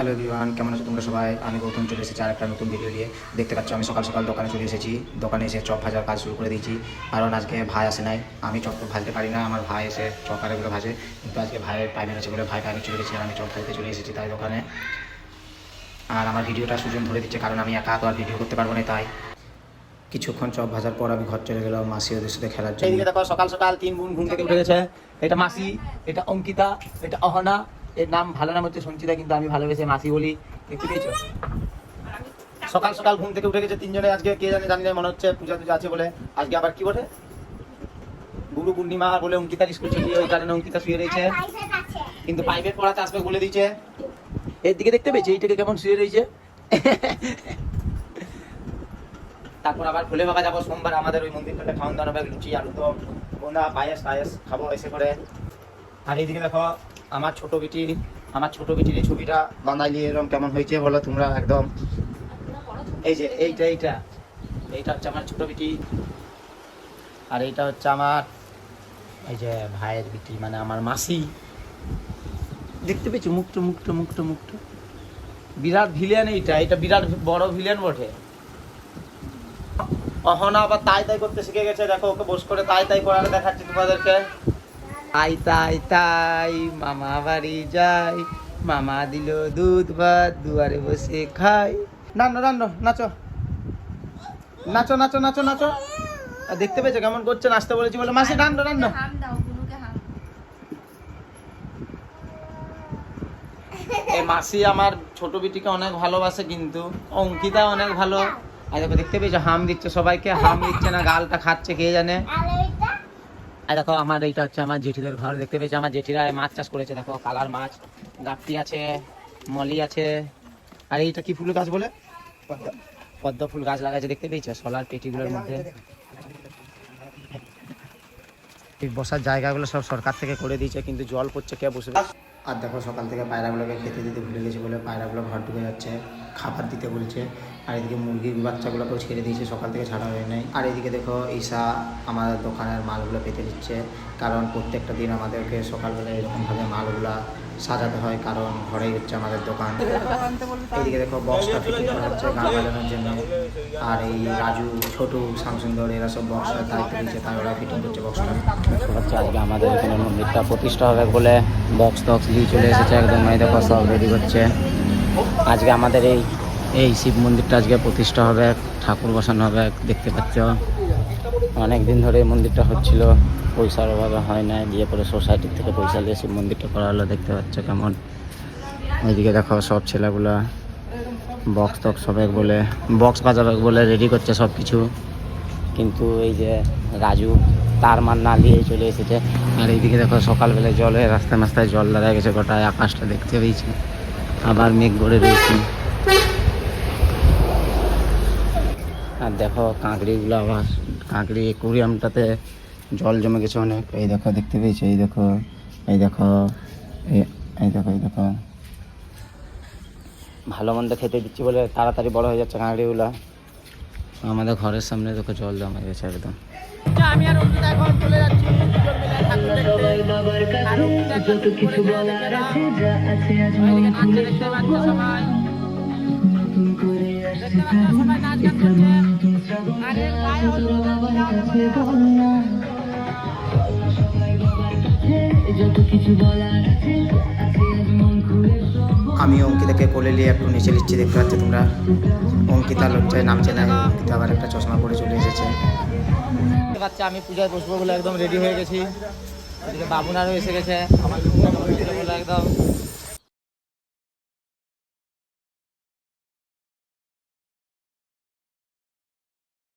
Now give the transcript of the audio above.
Hello everyone, কেমন আছো তোমরা সবাই? আমি গৌতম চলে এসেছি আর একটা নতুন ভিডিও নিয়ে। দেখতে পাচ্ছ আমি সকাল সকাল দোকানে চলে এসেছি। দোকানে এসে চপ ভাজার কাজ শুরু করে দিয়েছি, কারণ আজকে ভাই আসে নাই। আমি চপ তো ভাজতে পারি না, আমার ভাই এসে চপ আরেকগুলো ভাজে। কিন্তু আজকে ভাইয়ের প্রাইভেট আছে বলে ভাই প্রাইভেট চলে গেছে আর আমি চপ ভাজতে চলে এসেছি তাই দোকানে। আর আমার ভিডিওটা সুজন ধরে দিচ্ছে, কারণ আমি একা তো আর ভিডিও করতে পারবো না। তাই কিছুক্ষণ চপ ভাজার পর আমি ঘর চলে গেলাম মাসি ওদের সাথে খেলার জন্য। এইদিকে দেখো সকাল সকাল তিন বোন ঘুম থেকে উঠে গেছে। এটা মাসি, এটা অঙ্কিতা, এটা অহনা। এর নাম ভালো নাম হচ্ছে সঞ্চিতা, কিন্তু আমি ভালোবেসে মাসি বলি। দেখতে পেয়েছো? সকাল সকাল ঘুম থেকে উঠে গেছে তিনজনে। আজকে কে জানি না, মনে হচ্ছে পূজা টুজা আছে বলে। আজকে আবার কি বলে গুরু পূর্ণিমা বলে অঙ্কিতার স্কুল ছুটি, ওই কারণে অঙ্কিতা শুয়ে রয়েছে। কিন্তু প্রাইভেট পড়াতে আসবে বলে দিয়েছে। এর দিকে দেখতে পেয়েছি এইটাকে কেমন শুয়ে রয়েছে। তারপর আবার ভোলে বাবা যাবো সোমবার, আমাদের ওই মন্দিরটাতে খাওয়ান দাওয়া হবে, লুচি আলু তো বোনা পায়েস টায়েস খাবো এসে করে। আর এইদিকে দেখো আমার ছোট বিটির এই ছবিটা বানাইলি এরকম কেমন হয়েছে বলো তোমরা একদম। এই যে এইটা হচ্ছে আমার ছোট বিটি, আর এইটা হচ্ছে আমার এই যে ভাইয়ের বিটি, মানে আমার মাসি। দেখতে পেয়েছো মুখটা বিরাট ভিলেন। এটা বিরাট বড় ভিলেন বটে। অহনা আবার তাই করতে শিখে গেছে। দেখো ওকে বস করে তাই করালে দেখাচ্ছি তোমাদেরকে। তাই মামা বাড়ি যাই, মামা দিল দুধ ভাত, দুয়ারে বসে খাই। নাচো। আর দেখতে পেয়েছো কেমন করছে? নাচতে বলেছি বলে মাসি রান্না। এই মাসি আমার ছোট বিটিকে অনেক ভালোবাসে, কিন্তু অঙ্কিতা অনেক ভালো। আর দেখো দেখতে পেয়েছো হাম দিচ্ছে সবাইকে, হাম দিচ্ছে না গালটা খাচ্ছে কে জানে। আর দেখো আমার এইটা হচ্ছে আমার জেঠিদের ঘর। দেখতে পেয়েছো আমার জেঠিরা মাছ চাষ করেছে। দেখো কালার মাছ, গাপ্তি আছে, মলি আছে। আর এইটা কি ফুল গাছ বলে? পদ্ম ফুল গাছ লাগাইছে। দেখতে পেয়েছো সোলার পেটিগুলোর মধ্যে। বসার জায়গাগুলো সব সরকার থেকে করে দিয়েছে, কিন্তু জল পড়ছে, কে বসবে? আর দেখো সকাল থেকে পায়রাগুলোকে খেতে দিতে ভুলে গেছে বলে পায়রাগুলো ঘর ঢুকে যাচ্ছে, খাবার দিতে বলছে। আর এদিকে মুরগির বাচ্চাগুলোকেও ছেড়ে দিয়েছে, সকাল থেকে ছাড়া হয়ে নাই। আর এদিকে দেখো ঈশা আমাদের দোকানের মালগুলো পেতে দিচ্ছে, কারণ প্রত্যেকটা দিন আমাদেরকে সকালবেলা এরকমভাবে মালগুলা সাজাতে হয়, কারণ ঘরেই হচ্ছে আমাদের দোকান। এইদিকে দেখো বক্সটা ফিটিং করা হচ্ছে গান বাজানোর জন্য। আর এই রাজু, ছোটু, শামসুন্দর এরা সব বক্সটার দায়িত্ব দিয়েছে, তাই ওরা ফিটিং করছে বক্সটা। হচ্ছে আজকে আমাদের এখানে মন্দিরটা প্রতিষ্ঠা হবে বলে বক্স দিয়ে চলে এসেছে একদম। এই দেখো সব রেডি করছে। আজকে আমাদের এই শিব মন্দিরটা আজকে প্রতিষ্ঠা হবে, ঠাকুর বসানো হবে। দেখতে পাচ্ছ অনেক দিন ধরে এই মন্দিরটা হচ্ছিল, পয়সার অভাবে হয় না, দিয়ে পরে সোসাইটির থেকে পয়সা দিয়ে শিব মন্দিরটা করা হলো। দেখতে পাচ্ছ কেমন। ওইদিকে দেখো সব ছেলেগুলা বক্স সবাই বলে বক্স বাজাবে বলে রেডি করছে সব কিছু, কিন্তু এই যে রাজু তার মান না দিয়ে চলে এসেছে। আর এইদিকে দেখো সকালবেলায় জলে রাস্তায় জল দাঁড়ায় গেছে, গোটায় আকাশটা দেখতে পেয়েছি, আবার মেঘ গড়ে রয়েছে। আর দেখো কাঁকড়িগুলো, আবার কাঁকড়ি অ্যাকোয়ারিয়ামটাতে জল জমে গেছে অনেক। এই দেখো দেখতে পেয়েছি, এই দেখো ভালো মন্দ খেতে দিচ্ছি বলে তাড়াতাড়ি বড় হয়ে যাচ্ছে কাঁকড়িগুলো। আমাদের ঘরের সামনে দেখো জল জমে গেছে একদম। আমি আর অঙ্কিতা এখন চলে যাচ্ছি আমি অঙ্কিতাকে কোলে নিয়ে একটু নিচে নিচ্ছি। দেখতে পাচ্ছি তোমরা অঙ্কিতা লজ্জায় নামছে না, অঙ্কিতা আবার একটা চশমা পরে চলে এসেছে। দেখতে পাচ্ছি আমি পূজায় বসবো বলে একদম রেডি হয়ে গেছি। এদিকে বাবুনারও এসে গেছে, আমার বলে একদম